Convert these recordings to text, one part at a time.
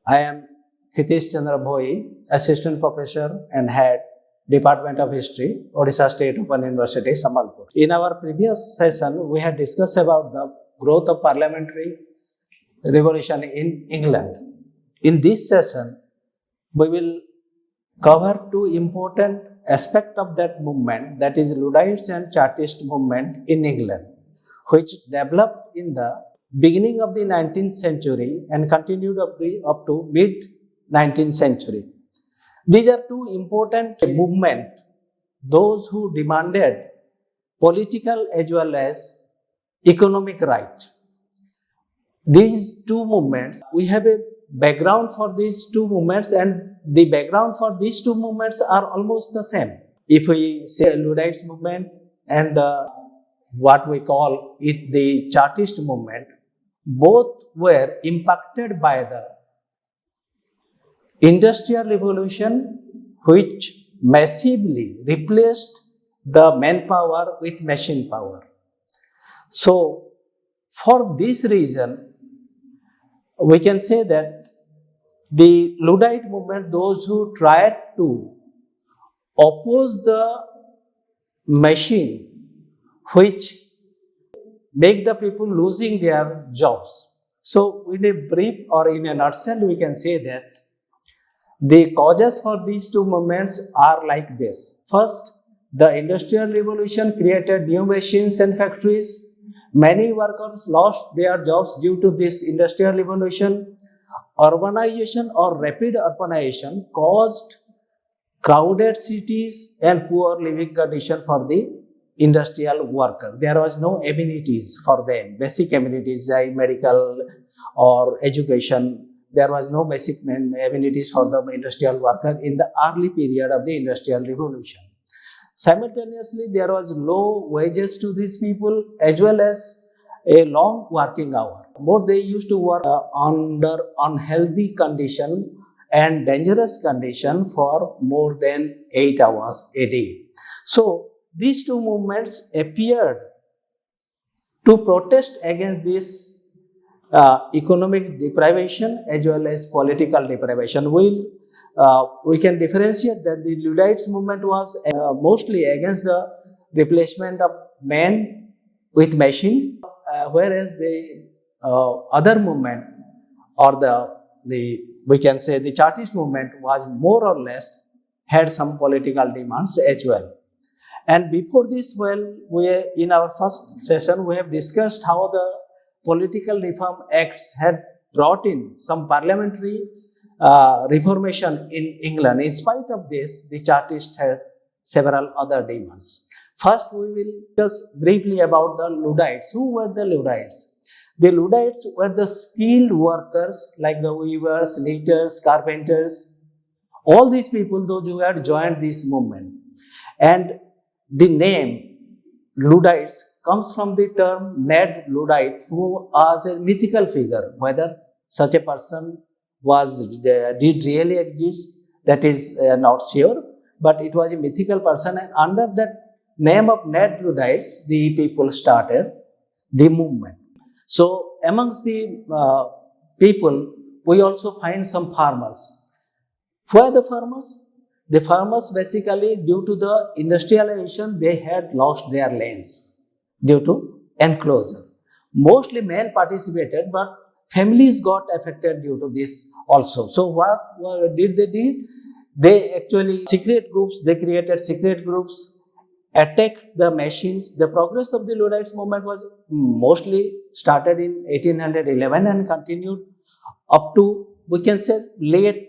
I am Khitish Chandra Bhoi, Assistant Professor and Head, Department of History, Odisha State Open University, Sambalpur. In our previous session, we had discussed about the growth of parliamentary revolution in England. In this session, we will cover two important aspects of that movement, that is Luddites and Chartist movement in England, which developed in the beginning of the 19th century and continued up to mid 19th century. These are two important movements, those who demanded political as well as economic right. These two movements, we have a background for these two movements, and the background for these two movements are almost the same. If we say Luddites movement and what we call it the Chartist movement, both were impacted by the Industrial Revolution, which massively replaced the manpower with machine power. So, for this reason, we can say that the Luddite movement, those who tried to oppose the machine which make the people losing their jobs. So, in a brief or in a nutshell, we can say that the causes for these two movements are like this. First, the Industrial Revolution created new machines and factories. Many workers lost their jobs due to this Industrial Revolution. Urbanization or rapid urbanization caused crowded cities and poor living condition for the industrial worker. There was no amenities for them, basic amenities like medical or education. There was no basic amenities for the industrial worker in the early period of the Industrial Revolution. Simultaneously, there was low wages to these people as well as a long working hour. More they used to work under unhealthy condition and dangerous condition for more than 8 hours a day. So, these two movements appeared to protest against this economic deprivation as well as political deprivation. We can differentiate that the Luddites movement was mostly against the replacement of man with machine, whereas the other movement or we can say the Chartist movement was more or less had some political demands as well. And before this, in our first session, we have discussed how the political reform acts had brought in some parliamentary reformation in England. In spite of this, the Chartists had several other demands. First, we will discuss briefly about the Luddites. Who were the Luddites? The Luddites were the skilled workers like the weavers, knitters, carpenters, all these people, those who had joined this movement. And the name Luddites comes from the term Ned Luddite, who was a mythical figure. Whether such a person did really exist, that is not sure, but it was a mythical person, and under that name of Ned Luddites, the people started the movement. So, amongst the people, we also find some farmers. Who are the farmers? The farmers basically, due to the industrialization, they had lost their lands due to enclosure. Mostly men participated, but families got affected due to this also. So what did they do? They actually they created secret groups, attacked the machines. The progress of the Luddites movement was mostly started in 1811 and continued up to, we can say, late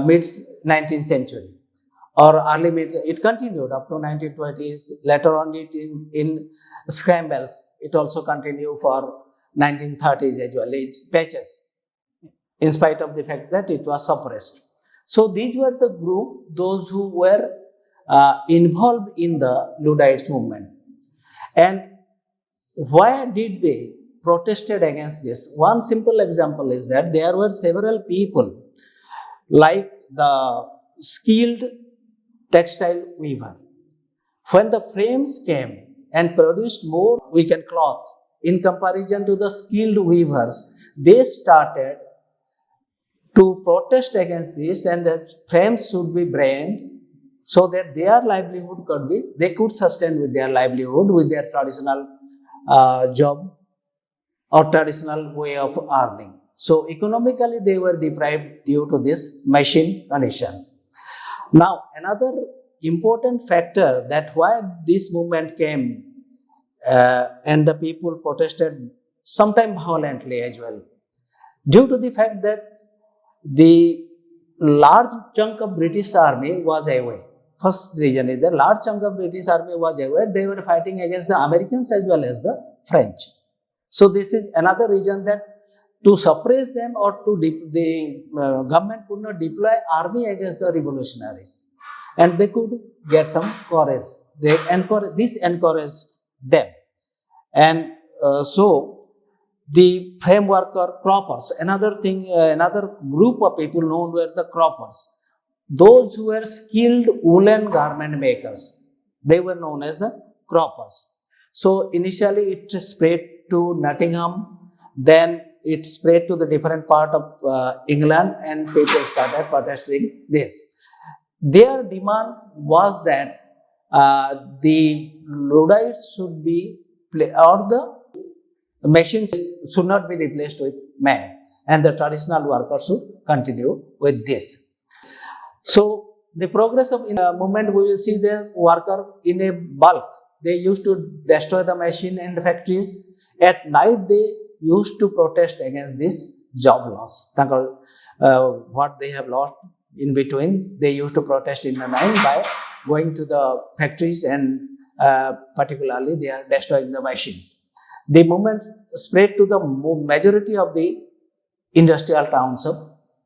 mid 19th century or early mid. It continued up to 1920s. Later on, in scrambles, it also continued for 1930s as well. It's patches, in spite of the fact that it was suppressed. So these were the group, those who were involved in the Luddites movement. And why did they protested against this? One simple example is that there were several people like the skilled textile weaver. When the frames came and produced more cloth in comparison to the skilled weavers, they started to protest against this, and the frames should be brand so that their livelihood could be, they could sustain with their livelihood with their traditional job or traditional way of earning. So economically they were deprived due to this machine condition. Now another important factor that why this movement came and the people protested sometime violently as well, due to the fact that the large chunk of British army was away. First reason is the large chunk of British army was away. They were fighting against the Americans as well as the French. So this is another reason that to suppress them or to the government could not deploy army against the revolutionaries, and they could get some courage. This encouraged them, and so the frame worker croppers, another thing, another group of people known were the croppers. Those who were skilled woolen garment makers, they were known as the croppers. So initially it spread to Nottingham, then it spread to the different part of England, and people started protesting this. Their demand was that the Luddites should be, or the machines should not be replaced with men, and the traditional workers should continue with this. So the progress of in the movement, we will see the worker in a bulk. They used to destroy the machine and factories. At night, they used to protest against this job loss. What they have lost in between, they used to protest in the night by going to the factories, and particularly they are destroying the machines. The movement spread to the majority of the industrial towns of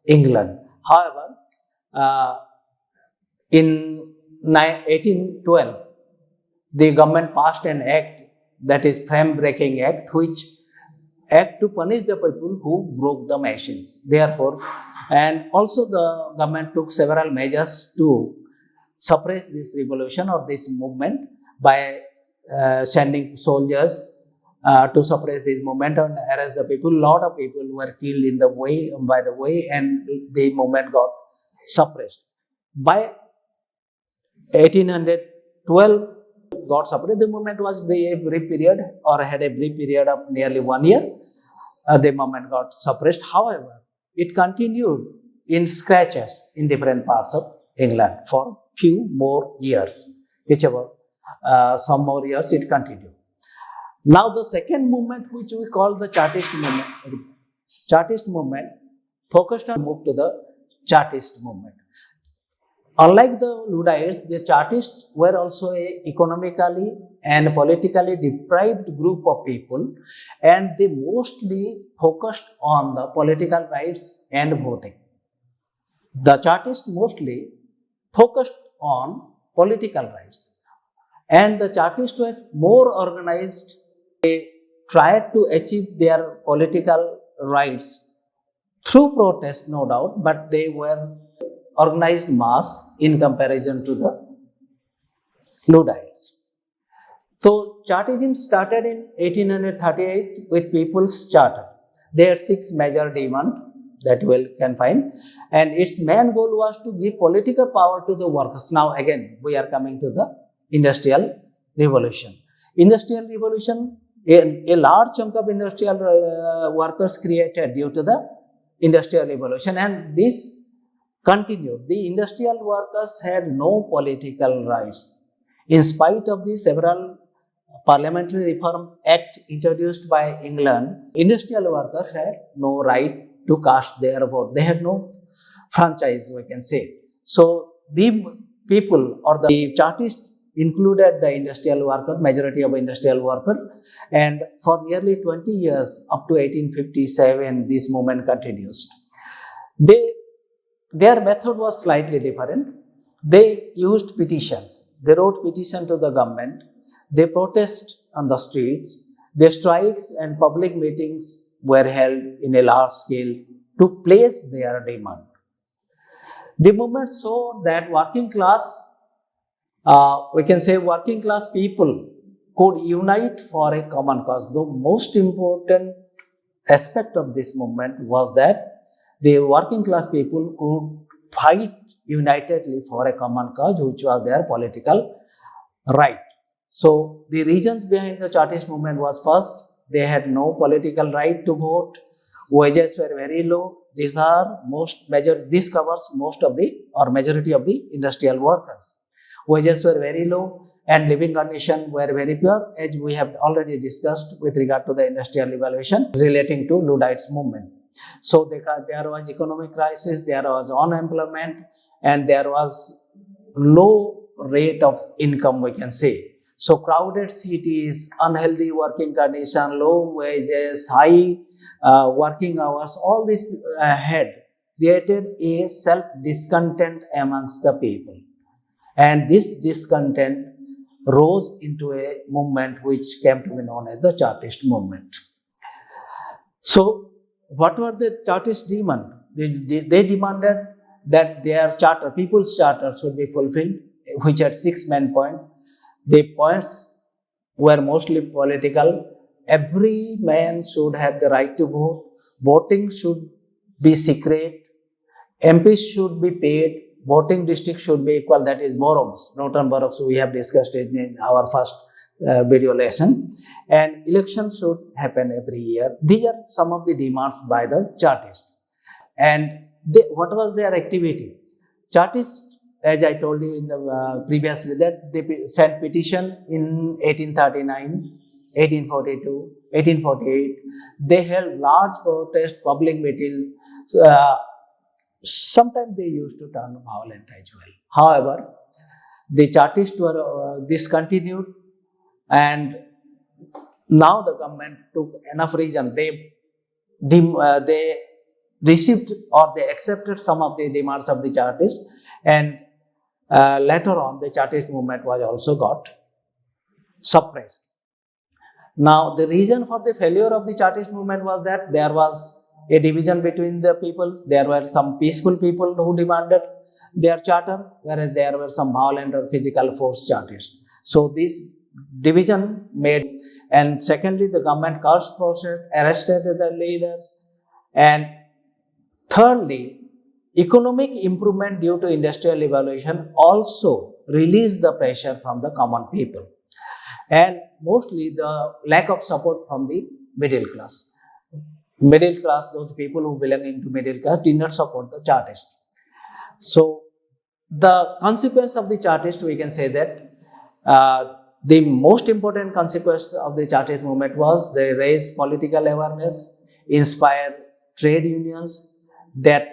England. However, in 1812, the government passed an act, that is Frame Breaking Act, which act to punish the people who broke the machines. Therefore, and also the government took several measures to suppress this revolution or this movement by sending soldiers to suppress this movement and arrest the people. A lot of people were killed in the way, by the way, and the movement got suppressed. By 1812 got suppressed, the movement was a brief period, or had a brief period of nearly 1 year. The movement got suppressed. However, it continued in scratches in different parts of England for few more years. Whichever some more years it continued. Now the second movement, which we call the Chartist movement, focused on move to the Chartist movement. Unlike the Luddites, the Chartists were also a economically and politically deprived group of people, and they mostly focused on the political rights and voting. The Chartists mostly focused on political rights, and the Chartists were more organized. They tried to achieve their political rights through protest, no doubt, but they were organized mass in comparison to the Luddites. So Chartism started in 1838 with People's Charter. They had 6 major demands that you can find, and its main goal was to give political power to the workers. Now again, we are coming to the Industrial Revolution. Industrial Revolution, a large chunk of industrial workers created due to the Industrial Revolution, and this continued. The industrial workers had no political rights. In spite of the several Parliamentary Reform Act introduced by England, industrial workers had no right to cast their vote. They had no franchise, we can say. So the people or the Chartists included the industrial worker, majority of industrial worker, and for nearly 20 years up to 1857 this movement continues. Their method was slightly different. They used petitions. They wrote petition to the government. They protest on the streets. Their strikes and public meetings were held in a large scale to place their demand. The movement saw that working class, we can say working class people could unite for a common cause. The most important aspect of this movement was that the working class people could fight unitedly for a common cause, which was their political right. So the reasons behind the Chartist movement was, first, they had no political right to vote. Wages were very low. This covers most of the or majority of the industrial workers. Wages were very low and living conditions were very poor, as we have already discussed with regard to the industrial evaluation relating to Luddites movement. So there was economic crisis, there was unemployment, and there was low rate of income, we can say. So crowded cities, unhealthy working condition, low wages, high working hours, all this had created a self-discontent amongst the people. And this discontent rose into a movement which came to be known as the Chartist movement. So what were the Chartist demand? They demanded that their charter, people's charter, should be fulfilled, which had 6 main points. The points were mostly political. Every man should have the right to vote. Voting should be secret. MPs should be paid. Voting district should be equal, that is boroughs, Northern boroughs. We have discussed it in our first video lesson. And elections should happen every year. These are some of the demands by the Chartists. And what was their activity? Chartists, as I told you in the previously, that they sent petition in 1839, 1842, 1848. They held large protest, public meetings. Sometimes they used to turn violent as well. However, the Chartists were discontinued, and now the government took enough reason. They received or they accepted some of the demands of the Chartists, and later on the Chartist movement was also got suppressed. Now the reason for the failure of the Chartist movement was that there was a division between the people. There were some peaceful people who demanded their charter, whereas there were some violent or physical force Chartists. So this division made, and secondly, the government cursed process, arrested the leaders, and thirdly, economic improvement due to industrial evaluation also released the pressure from the common people, and mostly the lack of support from the middle class. Middle class, those people who belonging to middle class, did not support the Chartists. So the consequence of the Chartist, we can say that the most important consequence of the Chartist movement was they raised political awareness, inspired trade unions. That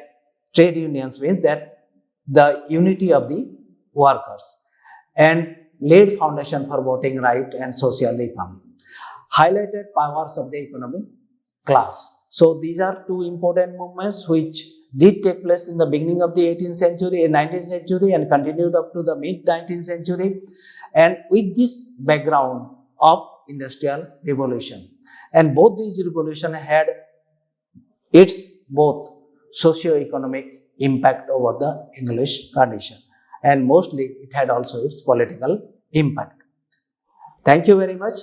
trade unions means that the unity of the workers, and laid foundation for voting right and social reform, highlighted powers of the economic class. So these are two important movements which did take place in the beginning of the 18th century, 19th century, and continued up to the mid-19th century, and with this background of industrial revolution. And both these revolutions had its both socio-economic impact over the English condition, and mostly it had also its political impact. Thank you very much.